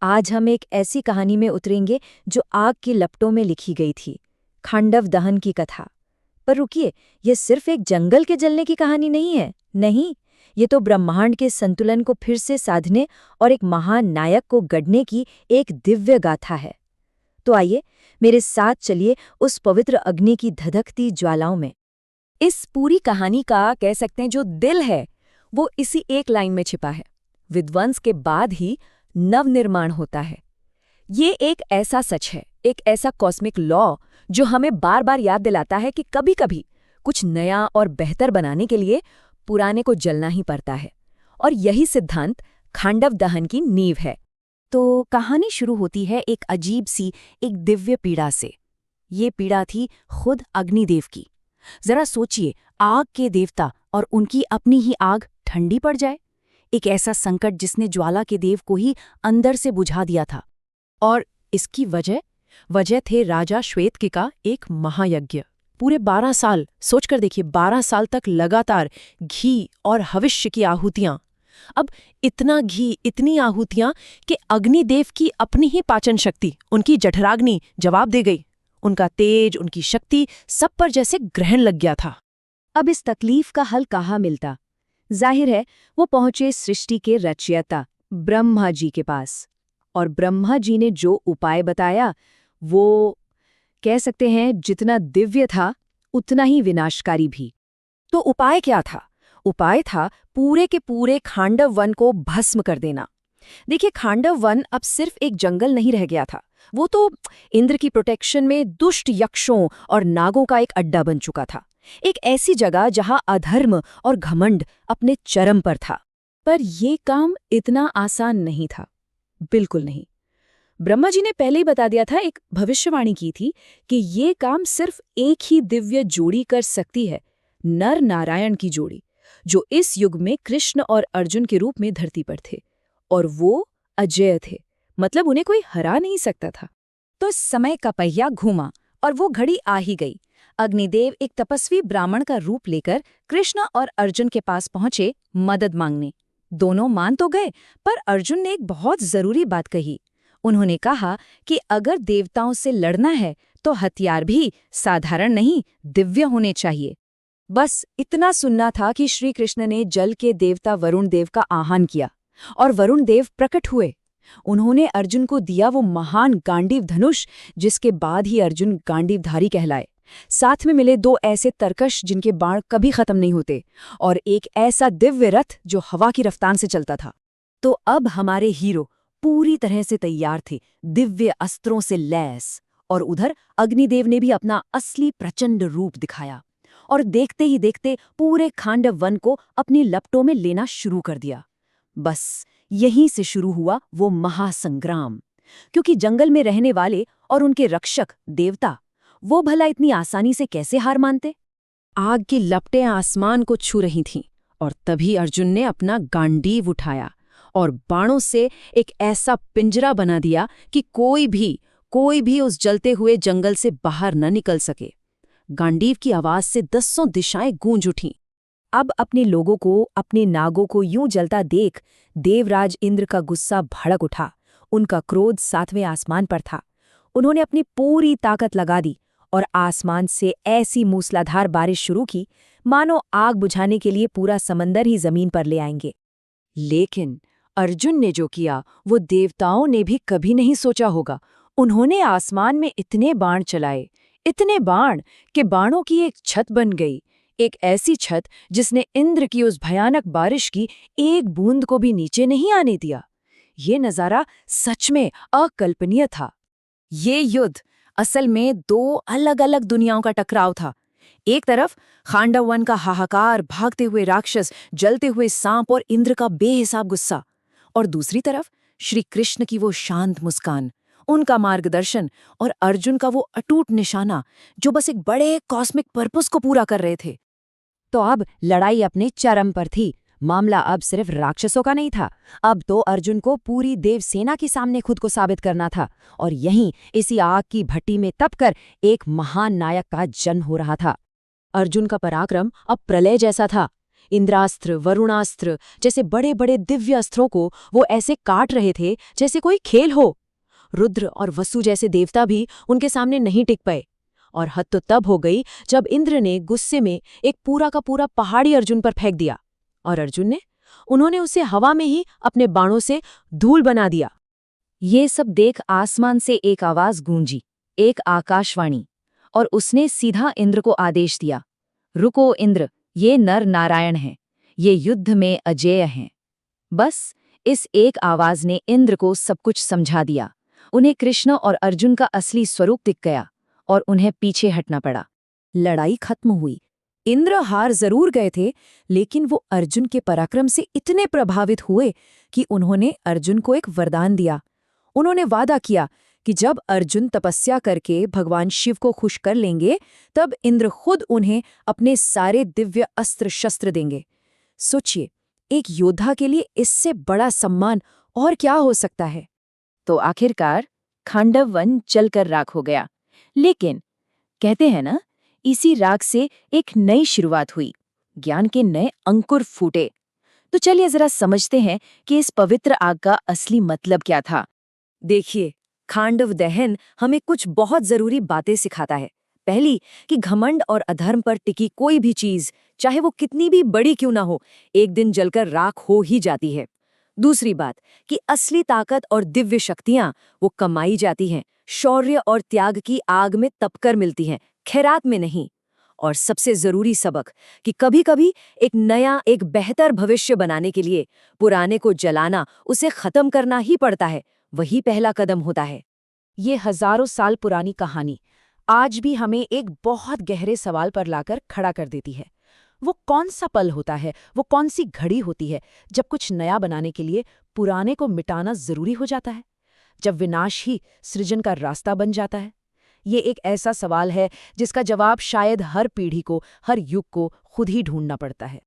आज हम एक ऐसी कहानी में उतरेंगे जो आग की लपटों में लिखी गई थी, खांडव दहन की कथा। पर रुकिए, यह सिर्फ एक जंगल के जलने की कहानी नहीं है। नहीं, ये तो ब्रह्मांड के संतुलन को फिर से साधने और एक महान नायक को गढ़ने की एक दिव्य गाथा है। तो आइए मेरे साथ चलिए उस पवित्र अग्नि की धधकती ज्वालाओं में। इस पूरी कहानी का कह सकते हैं जो दिल है वो इसी एक लाइन में छिपा है। विध्वंस के बाद ही नवनिर्माण होता है। ये एक ऐसा सच है, एक ऐसा कॉस्मिक लॉ जो हमें बार बार याद दिलाता है कि कभी-कभी कुछ नया और बेहतर बनाने के लिए पुराने को जलना ही पड़ता है। और यही सिद्धांत खांडव दहन की नींव है। तो कहानी शुरू होती है एक अजीब सी, एक दिव्य पीड़ा से। ये पीड़ा थी खुद अग्निदेव की। जरा सोचिए, आग के देवता और उनकी अपनी ही आग ठंडी पड़ जाए। एक ऐसा संकट जिसने ज्वाला के देव को ही अंदर से बुझा दिया था। और इसकी वजह थे राजा श्वेतके का एक महायज्ञ। पूरे 12 साल, सोचकर देखिए, 12 साल तक लगातार घी और हविष्य की आहुतियां। अब इतना घी, इतनी आहुतियां कि अग्निदेव की अपनी ही पाचन शक्ति, उनकी जठराग्नि जवाब दे गई। उनका तेज, उनकी शक्ति सब पर जैसे ग्रहण लग गया था। अब इस तकलीफ का हल कहाँ मिलता? जाहिर है वो पहुंचे सृष्टि के रचयिता ब्रह्मा जी के पास। और ब्रह्मा जी ने जो उपाय बताया वो, कह सकते हैं, जितना दिव्य था उतना ही विनाशकारी भी। तो उपाय क्या था? उपाय था पूरे के पूरे खांडव वन को भस्म कर देना। देखिए, खांडव वन अब सिर्फ एक जंगल नहीं रह गया था। वो तो इंद्र की प्रोटेक्शन में दुष्ट यक्षों और नागों का एक अड्डा बन चुका था। एक ऐसी जगह जहां अधर्म और घमंड अपने चरम पर था। पर यह काम इतना आसान नहीं था, बिल्कुल नहीं। ब्रह्मा जी ने पहले ही बता दिया था, एक भविष्यवाणी की थी कि ये काम सिर्फ एक ही दिव्य जोड़ी कर सकती है, नर नारायण की जोड़ी, जो इस युग में कृष्ण और अर्जुन के रूप में धरती पर थे। और वो अजेय थे, मतलब उन्हें कोई हरा नहीं सकता था। तो समय का पहिया घूमा और वो घड़ी आ ही गई। अग्निदेव एक तपस्वी ब्राह्मण का रूप लेकर कृष्ण और अर्जुन के पास पहुंचे मदद मांगने। दोनों मान तो गए, पर अर्जुन ने एक बहुत जरूरी बात कही। उन्होंने कहा कि अगर देवताओं से लड़ना है तो हथियार भी साधारण नहीं, दिव्य होने चाहिए। बस इतना सुनना था कि श्री कृष्ण ने जल के देवता वरुण देव का आह्वान किया और वरुण देव प्रकट हुए। उन्होंने अर्जुन को दिया वो महान गांडीव धनुष, जिसके बाद ही अर्जुन गांडीवधारी कहलाए। साथ में मिले 2 ऐसे तरकश जिनके बाण कभी खत्म नहीं होते, और एक ऐसा दिव्य रथ जो हवा की रफ्तार से चलता था। तो अब हमारे हीरो पूरी तरह से तैयार थे, दिव्य अस्त्रों से लैस। और उधर अग्निदेव ने भी अपना असली प्रचंड रूप दिखाया और देखते ही देखते पूरे खांडव वन को अपनी लपटों में लेना शुरू कर दिया। बस यहीं से शुरू हुआ वो महासंग्राम, क्योंकि जंगल में रहने वाले और उनके रक्षक देवता, वो भला इतनी आसानी से कैसे हार मानते? आग की लपटें आसमान को छू रही थीं, और तभी अर्जुन ने अपना गांडीव उठाया और बाणों से एक ऐसा पिंजरा बना दिया कि कोई भी उस जलते हुए जंगल से बाहर न निकल सके। गांडीव की आवाज से 10 दिशाएं गूंज उठीं। अब अपने लोगों को, अपने नागों को यूं जलता देख देवराज इंद्र का गुस्सा भड़क उठा। उनका क्रोध 7वें आसमान पर था। उन्होंने अपनी पूरी ताकत लगा दी और आसमान से ऐसी मूसलाधार बारिश शुरू की मानो आग बुझाने के लिए पूरा समंदर ही जमीन पर ले आएंगे। लेकिन अर्जुन ने जो किया वो देवताओं ने भी कभी नहीं सोचा होगा। उन्होंने आसमान में इतने बाण चलाए, इतने बाण कि बाणों की एक छत बन गई। एक ऐसी छत जिसने इंद्र की उस भयानक बारिश की एक बूंद को भी नीचे नहीं आने दिया। ये नजारा सच में अकल्पनीय था। ये युद्ध असल में 2 अलग-अलग दुनियाओं का टकराव था। एक तरफ खांडव वन का हाहाकार, भागते हुए राक्षस, जलते हुए सांप और इंद्र का बेहिसाब गुस्सा, और दूसरी तरफ श्री कृष्ण की वो शांत मुस्कान, उनका मार्गदर्शन और अर्जुन का वो अटूट निशाना जो बस एक बड़े कॉस्मिक पर्पस को पूरा कर रहे थे। तो अब लड़ाई अपने चरम पर थी। मामला अब सिर्फ राक्षसों का नहीं था, अब तो अर्जुन को पूरी देवसेना के सामने खुद को साबित करना था। और यहीं इसी आग की भट्टी में तपकर एक महान नायक का जन्म हो रहा था। अर्जुन का पराक्रम अब प्रलय जैसा था। इंद्रास्त्र, वरुणास्त्र जैसे बड़े बड़े दिव्य अस्त्रों को वो ऐसे काट रहे थे जैसे कोई खेल हो। रुद्र और वसु जैसे देवता भी उनके सामने नहीं टिक पाए। और हद तो तब हो गई जब इंद्र ने गुस्से में एक पूरा का पूरा पहाड़ी अर्जुन पर फेंक दिया, और अर्जुन ने उन्होंने उसे हवा में ही अपने बाणों से धूल बना दिया। ये सब देख आसमान से एक आवाज गूंजी, एक आकाशवाणी, और उसने सीधा इंद्र को आदेश दिया, रुको इंद्र, ये नर नारायण हैं, ये युद्ध में अजेय हैं। बस इस एक आवाज ने इंद्र को सब कुछ समझा दिया। उन्हें कृष्ण और अर्जुन का असली स्वरूप दिख गया और उन्हें पीछे हटना पड़ा। लड़ाई खत्म हुई। इंद्र हार जरूर गए थे, लेकिन वो अर्जुन के पराक्रम से इतने प्रभावित हुए कि उन्होंने अर्जुन को एक वरदान दिया। उन्होंने वादा किया कि जब अर्जुन तपस्या करके भगवान शिव को खुश कर लेंगे, तब इंद्र खुद उन्हें अपने सारे दिव्य अस्त्र शस्त्र देंगे। सोचिए, एक योद्धा के लिए इससे बड़ा सम्मान और क्या हो सकता है। तो आखिरकार खांडव वन जलकर राख हो गया। लेकिन कहते हैं ना, इसी राख से एक नई शुरुआत हुई, ज्ञान के नए अंकुर फूटे। तो चलिए जरा समझते हैं कि इस पवित्र आग का असली मतलब क्या था। देखिए, खांडव दहन हमें कुछ बहुत जरूरी बातें सिखाता है। पहली, कि घमंड और अधर्म पर टिकी कोई भी चीज, चाहे वो कितनी भी बड़ी क्यों ना हो, एक दिन जलकर राख हो ही जाती है। दूसरी बात, कि असली ताकत और दिव्य शक्तियां वो कमाई जाती हैं, शौर्य और त्याग की आग में तपकर मिलती हैं, खैरात में नहीं। और सबसे जरूरी सबक, कि कभी-कभी एक नया, एक बेहतर भविष्य बनाने के लिए पुराने को जलाना, उसे खत्म करना ही पड़ता है। वही पहला कदम होता है। ये हजारों साल पुरानी कहानी आज भी हमें एक बहुत गहरे सवाल पर लाकर खड़ा कर देती है। वो कौन सा पल होता है, वो कौन सी घड़ी होती है जब कुछ नया बनाने के लिए पुराने को मिटाना जरूरी हो जाता है, जब विनाश ही सृजन का रास्ता बन जाता है? ये एक ऐसा सवाल है जिसका जवाब शायद हर पीढ़ी को, हर युग को खुद ही ढूंढना पड़ता है।